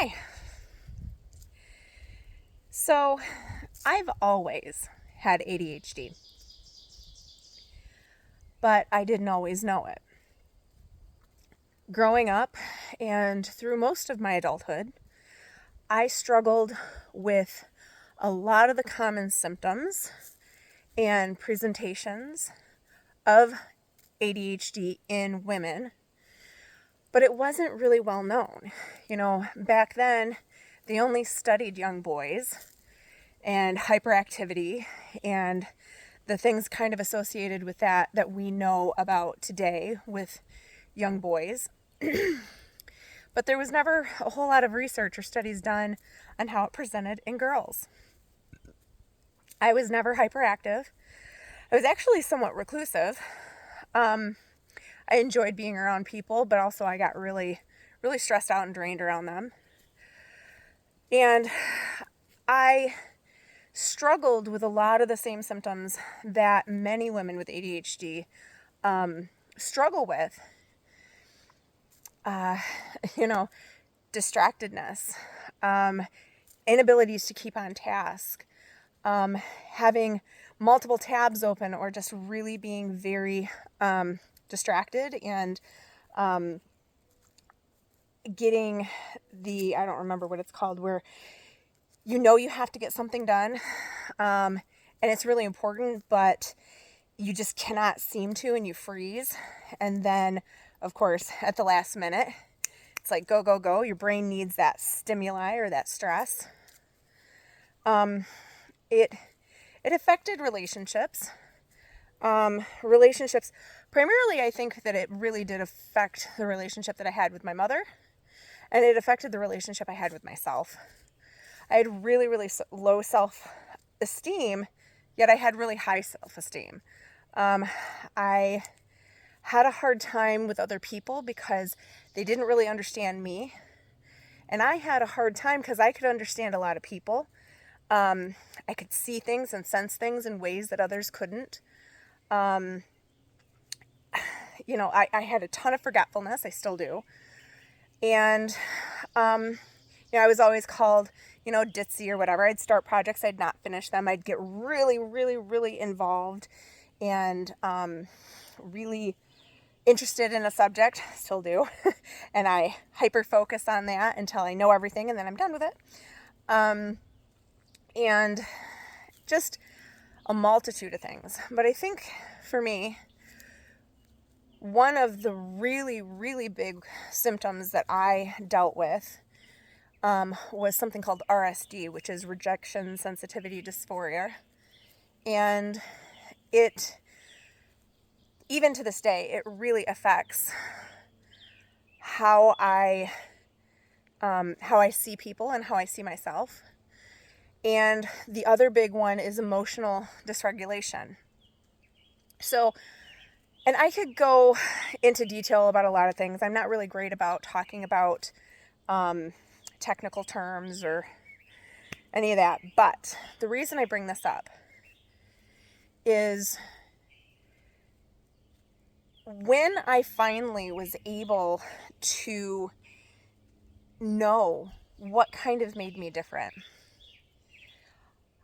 Hi. So, I've always had ADHD, but I didn't always know it. Growing up and through most of my adulthood, I struggled with a lot of the common symptoms and presentations of ADHD in women, but it wasn't really well known. Back then, they only studied young boys and hyperactivity and the things kind of associated with that we know about today with young boys. But there was never a whole lot of research or studies done on how it presented in girls. I was never hyperactive. I was actually somewhat reclusive. I enjoyed being around people, but also I got really, really stressed out and drained around them. And I struggled with a lot of the same symptoms that many women with ADHD struggle with. Distractedness, inabilities to keep on task, having multiple tabs open, or just really being very distracted and getting I don't remember what it's called, where you have to get something done, and it's really important, but you just cannot seem to, and you freeze. And then, of course, at the last minute, it's like go, go, go. Your brain needs that stimuli or that stress. It affected relationships. Relationships, primarily, I think that it really did affect the relationship that I had with my mother, and it affected the relationship I had with myself. I had really, really low self-esteem, yet I had really high self-esteem. I had a hard time with other people because they didn't really understand me. And I had a hard time because I could understand a lot of people. I could see things and sense things in ways that others couldn't. I had a ton of forgetfulness. I still do. And, I was always called, ditzy or whatever. I'd start projects, I'd not finish them. I'd get really, really, really involved and really interested in a subject, still do. And I hyper-focus on that until I know everything, and then I'm done with it. And just a multitude of things. But I think for me, one of the really, really big symptoms that I dealt with was something called RSD, which is rejection sensitivity dysphoria. And it, even to this day, it really affects how I see people and how I see myself. And the other big one is emotional dysregulation. So, and I could go into detail about a lot of things. I'm not really great about talking about technical terms or any of that. But the reason I bring this up is when I finally was able to know what kind of made me different,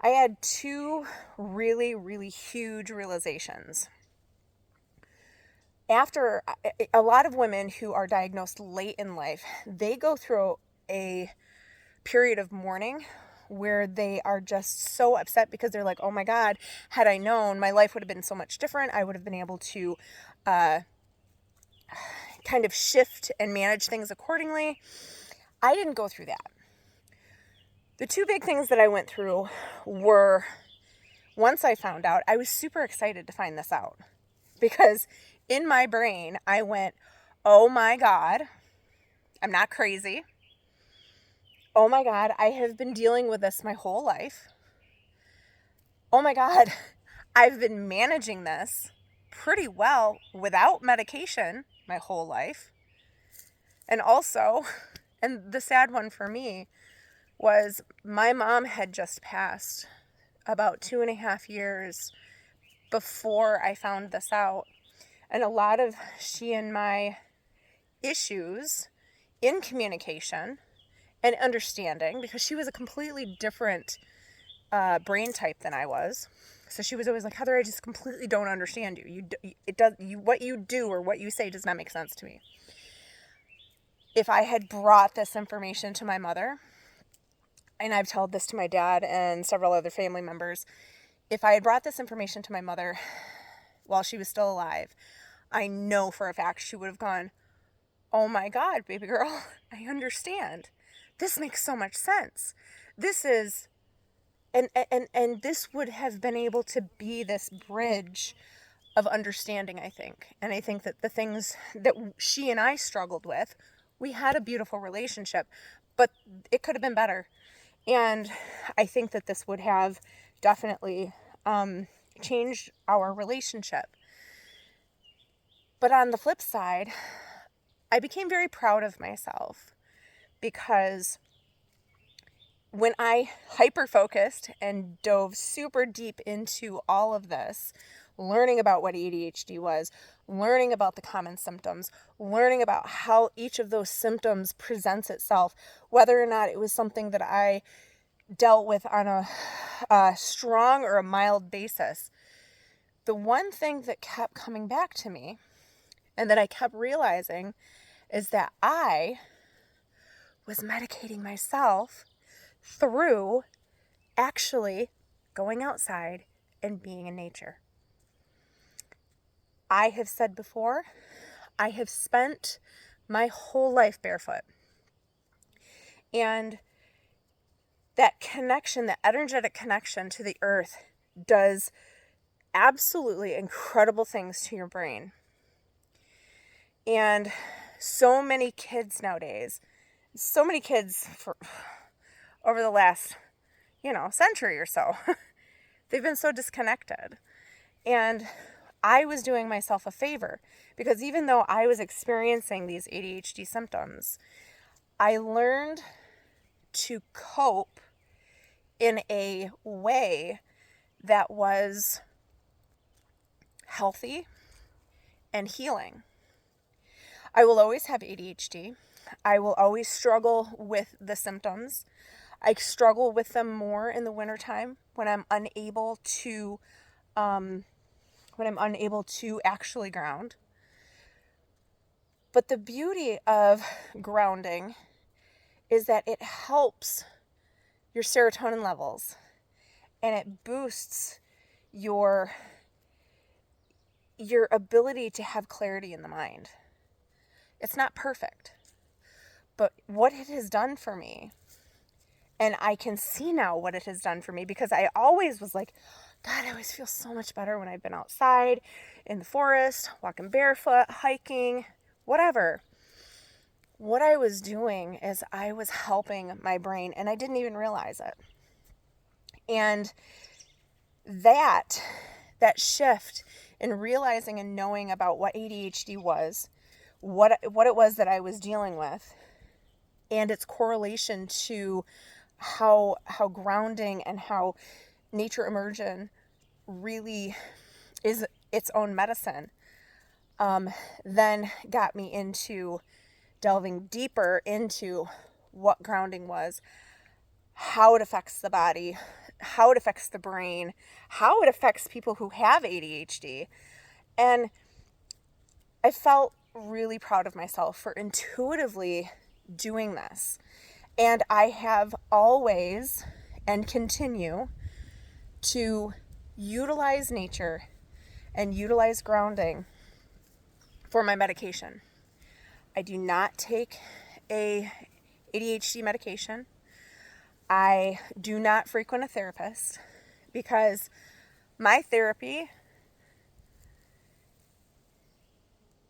I had two really, really huge realizations. After a lot of women who are diagnosed late in life, they go through a period of mourning where they are just so upset because they're like, oh my God, had I known, my life would have been so much different. I would have been able to kind of shift and manage things accordingly. I didn't go through that. The two big things that I went through were, once I found out, I was super excited to find this out because in my brain, I went, oh my God, I'm not crazy. Oh my God, I have been dealing with this my whole life. Oh my God, I've been managing this pretty well without medication my whole life. And also, and the sad one for me was my mom had just passed about 2.5 years before I found this out. And a lot of she and my issues in communication and understanding, because she was a completely different brain type than I was. So she was always like, Heather, I just completely don't understand you. What you do or what you say does not make sense to me. If I had brought this information to my mother, and I've told this to my dad and several other family members, if I had brought this information to my mother while she was still alive, I know for a fact she would have gone, oh my God, baby girl, I understand. This makes so much sense. This is, and this would have been able to be this bridge of understanding, I think. And I think that the things that she and I struggled with, we had a beautiful relationship, but it could have been better. And I think that this would have definitely changed our relationship. But on the flip side, I became very proud of myself, because when I hyper-focused and dove super deep into all of this, learning about what ADHD was, learning about the common symptoms, learning about how each of those symptoms presents itself, whether or not it was something that I dealt with on a strong or a mild basis, the one thing that kept coming back to me and that I kept realizing is that I was medicating myself through actually going outside and being in nature. I have said before, I have spent my whole life barefoot. And that connection, that energetic connection to the earth, does absolutely incredible things to your brain. And so many kids nowadays, for over the last, century or so, they've been so disconnected. And I was doing myself a favor, because even though I was experiencing these ADHD symptoms, I learned to cope in a way that was healthy and healing. I will always have ADHD. I will always struggle with the symptoms. I struggle with them more in the wintertime when I'm unable to actually ground. But the beauty of grounding is that it helps your serotonin levels, and it boosts your ability to have clarity in the mind. It's not perfect, but what it has done for me, and I can see now what it has done for me, because I always was like, God, I always feel so much better when I've been outside in the forest, walking barefoot, hiking, whatever. What I was doing is I was helping my brain, and I didn't even realize it. And that shift in realizing and knowing about what ADHD was, what it was that I was dealing with, and its correlation to how grounding and how nature immersion really is its own medicine, then got me into delving deeper into what grounding was, how it affects the body, how it affects the brain, how it affects people who have ADHD. And I felt really proud of myself for intuitively doing this. And I have always and continue to utilize nature and utilize grounding for my medication. I do not take a ADHD medication. I do not frequent a therapist, because my therapy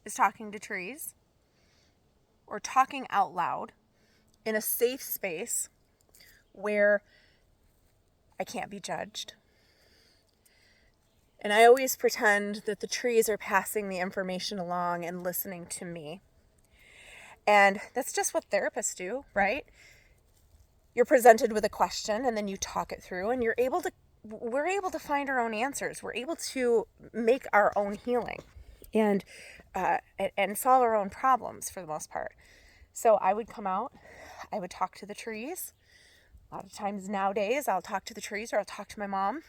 is talking to trees or talking out loud in a safe space where I can't be judged. And I always pretend that the trees are passing the information along and listening to me. And that's just what therapists do, right? You're presented with a question, and then you talk it through, and we're able to find our own answers. We're able to make our own healing and solve our own problems for the most part. So I would come out, I would talk to the trees. A lot of times nowadays, I'll talk to the trees or I'll talk to my mom.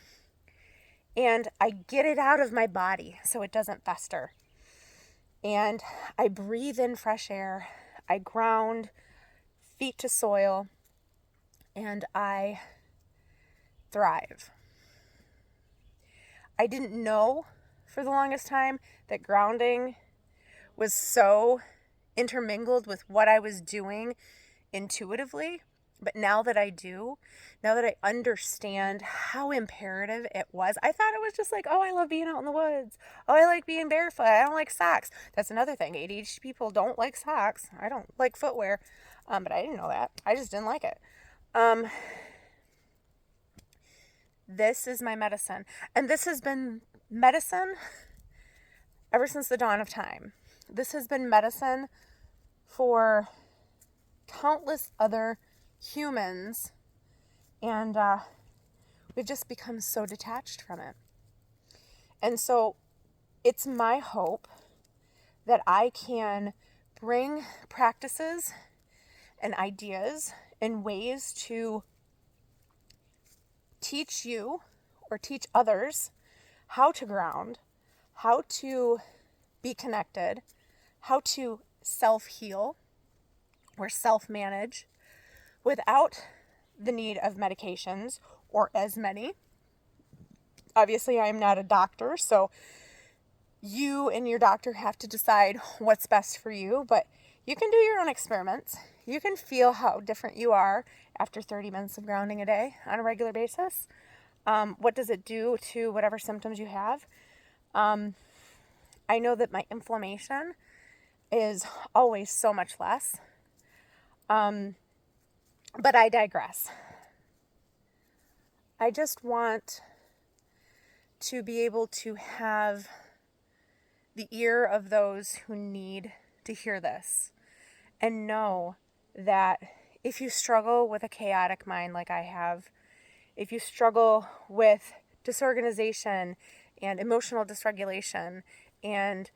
And I get it out of my body so it doesn't fester. And I breathe in fresh air. I ground feet to soil. And I thrive. I didn't know for the longest time that grounding was so intermingled with what I was doing intuitively. But now that I do, now that I understand how imperative it was, I thought it was just like, oh, I love being out in the woods. Oh, I like being barefoot. I don't like socks. That's another thing. ADHD people don't like socks. I don't like footwear. But I didn't know that. I just didn't like it. This is my medicine. And this has been medicine ever since the dawn of time. This has been medicine for countless other humans, and we've just become so detached from it. And so it's my hope that I can bring practices and ideas and ways to teach you or teach others how to ground, how to be connected, how to self-heal or self-manage without the need of medications or as many. Obviously, I am not a doctor, so you and your doctor have to decide what's best for you, but you can do your own experiments. You can feel how different you are after 30 minutes of grounding a day on a regular basis. What does it do to whatever symptoms you have? I know that my inflammation is always so much less. But I digress. I just want to be able to have the ear of those who need to hear this and know that if you struggle with a chaotic mind like I have, if you struggle with disorganization and emotional dysregulation and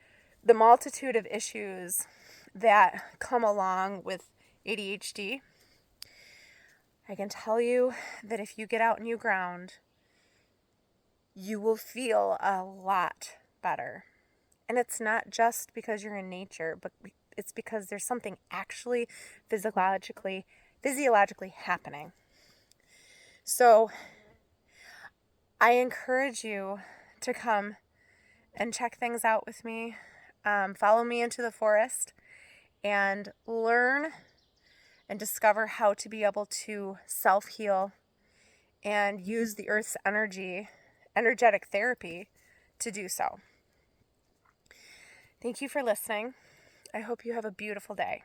the multitude of issues that come along with ADHD, I can tell you that if you get out and you ground, you will feel a lot better. And it's not just because you're in nature, but it's because there's something actually physiologically happening. So I encourage you to come and check things out with me. Follow me into the forest and learn and discover how to be able to self-heal and use the earth's energetic therapy to do so. Thank you for listening. I hope you have a beautiful day.